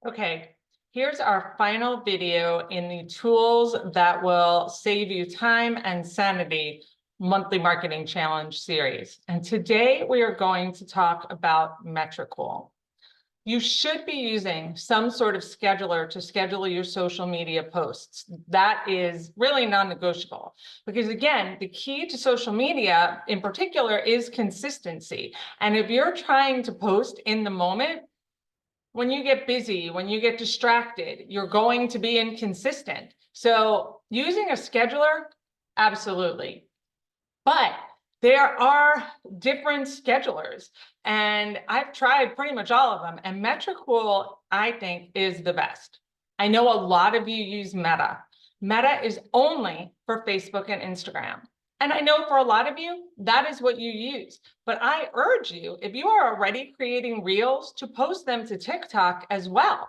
Okay, here's our final video in the tools that will save you time and sanity monthly marketing challenge series. And today we are going to talk about Metricool. You should be using some sort of scheduler to schedule your social media posts. That is really non-negotiable because again, the key to social media in particular is consistency. And if you're trying to post in the moment, when you get busy, when you get distracted, you're going to be inconsistent. So using a scheduler, absolutely. But there are different schedulers, and I've tried pretty much all of them, and Metricool, I think, is the best. I know a lot of you use Meta. Meta is only for Facebook and Instagram. And I know for a lot of you, that is what you use. But I urge you, if you are already creating Reels, to post them to TikTok as well.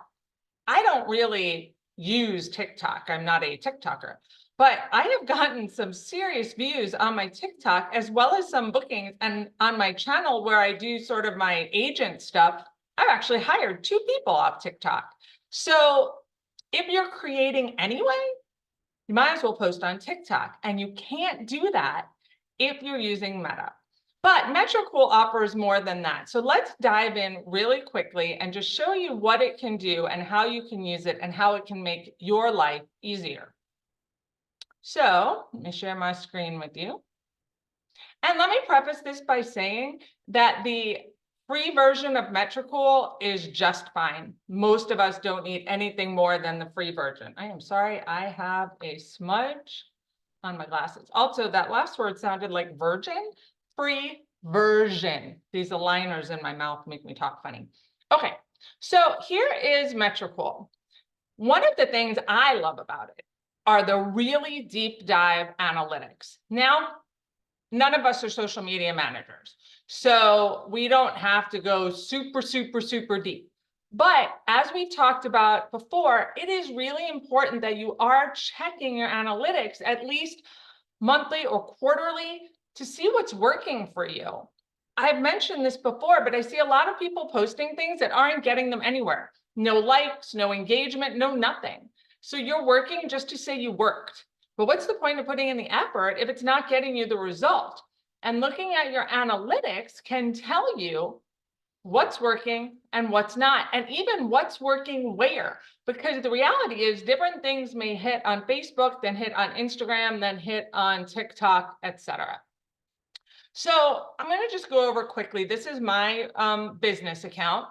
I don't really use TikTok. I'm not a TikToker. But I have gotten some serious views on my TikTok, as well as some bookings. And on my channel where I do sort of my agent stuff, I've actually hired 2 people off TikTok. So if you're creating anyway, you might as well post on TikTok. And you can't do that if you're using Meta. But Metricool offers more than that. So let's dive in really quickly and just show you what it can do and how you can use it and how it can make your life easier. So let me share my screen with you. And let me preface this by saying that the free version of Metricool is just fine. Most of us don't need anything more than the free version. I am sorry, I have a smudge on my glasses. Also, that last word sounded like virgin. Free version. These aligners in my mouth make me talk funny. Okay, so here is Metricool. One of the things I love about it are the really deep dive analytics. Now, none of us are social media managers, so we don't have to go super, super, super deep. But as we talked about before, it is really important that you are checking your analytics at least monthly or quarterly to see what's working for you. I've mentioned this before, but I see a lot of people posting things that aren't getting them anywhere. No likes, no engagement, no nothing. So you're working just to say you worked. But what's the point of putting in the effort if it's not getting you the result? And looking at your analytics can tell you what's working and what's not, and even what's working where. Because the reality is different things may hit on Facebook, then hit on Instagram, then hit on TikTok, etc. So I'm going to just go over quickly. This is my business account,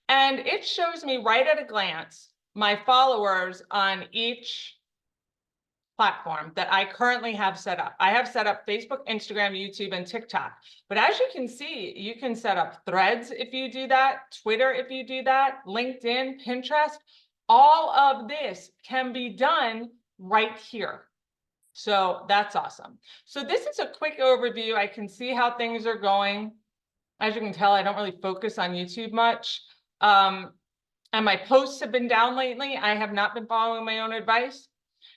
and it shows me right at a glance my followers on each platform that I currently have set up. I have set up Facebook, Instagram, YouTube, and TikTok. But as you can see, you can set up Threads if you do that, Twitter if you do that, LinkedIn, Pinterest. All of this can be done right here. So that's awesome. So this is a quick overview. I can see how things are going. As you can tell, I don't really focus on YouTube much. And my posts have been down lately. I have not been following my own advice.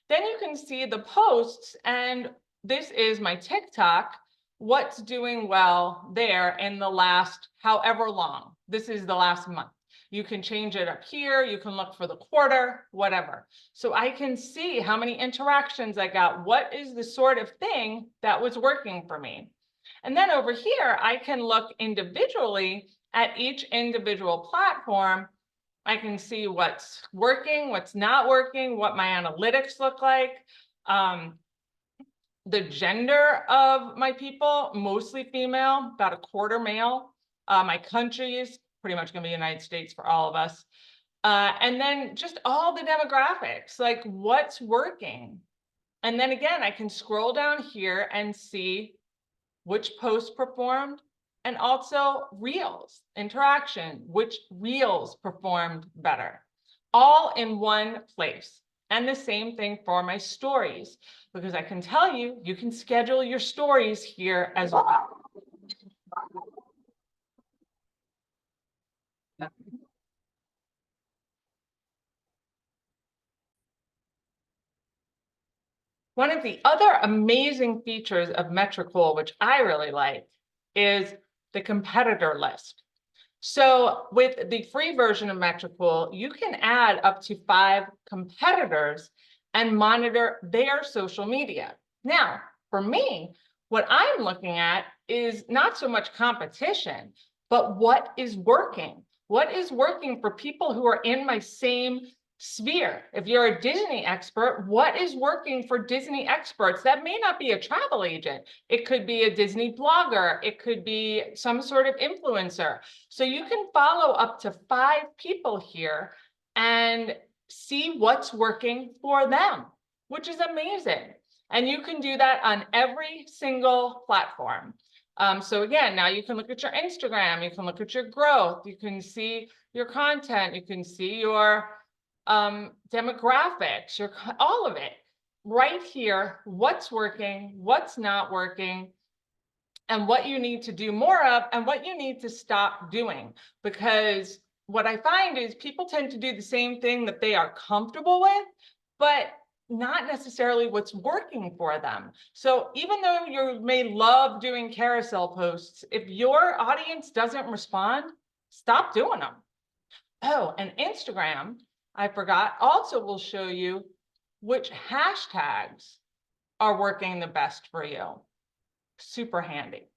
Then you can see the posts, and this is my TikTok, what's doing well there in the last however long. This is the last month. You can change it up here. You can look for the quarter, whatever. So I can see how many interactions I got. What is the sort of thing that was working for me? And then over here, I can look individually at each individual platform. I can see what's working, what's not working, what my analytics look like. The gender of my people, mostly female, about a quarter male. My country is pretty much going to be the United States for all of us. And then just all the demographics, like what's working. And then again, I can scroll down here and see which posts performed, and also Reels, interaction, which Reels performed better, all in one place. And the same thing for my stories, because I can tell you, you can schedule your stories here as well. One of the other amazing features of Metricool, which I really like, is the competitor list. So with the free version of Metricool, you can add up to 5 competitors and monitor their social media. Now, for me, what I'm looking at is not so much competition, but what is working. What is working for people who are in my same sphere? If you're a Disney expert, what is working for Disney experts? That may not be a travel agent. It could be a Disney blogger. It could be some sort of influencer. So you can follow up to 5 people here and see what's working for them, which is amazing. And you can do that on every single platform. So again, now you can look at your Instagram, you can look at your growth, you can see your content, you can see your demographics, all of it right here, what's working, what's not working, and what you need to do more of and what you need to stop doing. Because what I find is people tend to do the same thing that they are comfortable with, but not necessarily what's working for them. So even though you may love doing carousel posts, if your audience doesn't respond, stop doing them. Oh, and Instagram, I forgot, also will show you which hashtags are working the best for you. Super handy.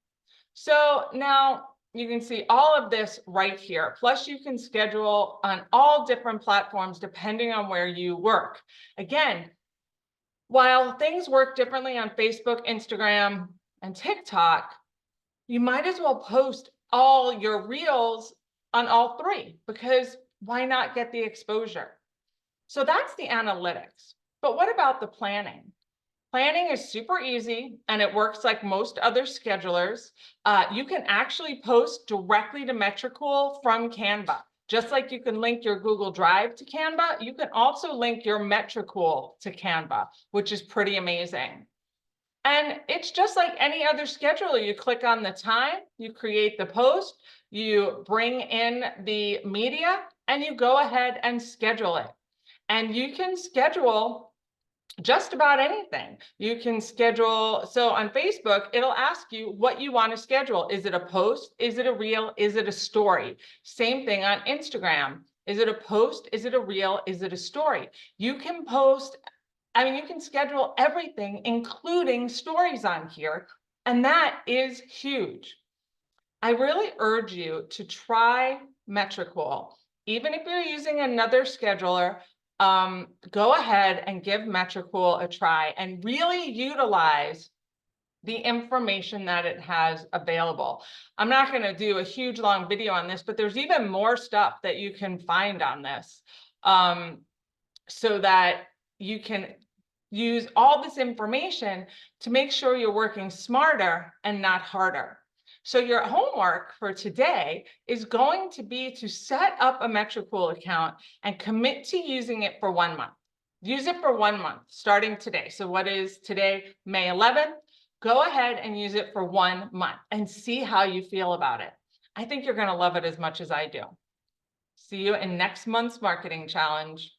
So now you can see all of this right here. Plus you can schedule on all different platforms depending on where you work. Again, while things work differently on Facebook, Instagram, and TikTok, you might as well post all your reels on all 3, because why not get the exposure? So that's the analytics. But what about the planning? Planning is super easy and it works like most other schedulers. You can actually post directly to Metricool from Canva. Just like you can link your Google Drive to Canva, you can also link your Metricool to Canva, which is pretty amazing. And it's just like any other scheduler. You click on the time, you create the post, you bring in the media, and you go ahead and schedule it. And you can schedule just about anything. You can schedule, so on Facebook, it'll ask you what you want to schedule. Is it a post? Is it a reel? Is it a story? Same thing on Instagram. Is it a post? Is it a reel? Is it a story? You can post, you can schedule everything, including stories on here, and that is huge. I really urge you to try Metricool. Even if you're using another scheduler, go ahead and give Metricool a try and really utilize the information that it has available. I'm not going to do a huge long video on this, but there's even more stuff that you can find on this, so that you can use all this information to make sure you're working smarter and not harder. So your homework for today is going to be to set up a Metricool account and commit to using it for 1 month. Use it for 1 month, starting today. So what is today, May 11th? Go ahead and use it for 1 month and see how you feel about it. I think you're going to love it as much as I do. See you in next month's marketing challenge.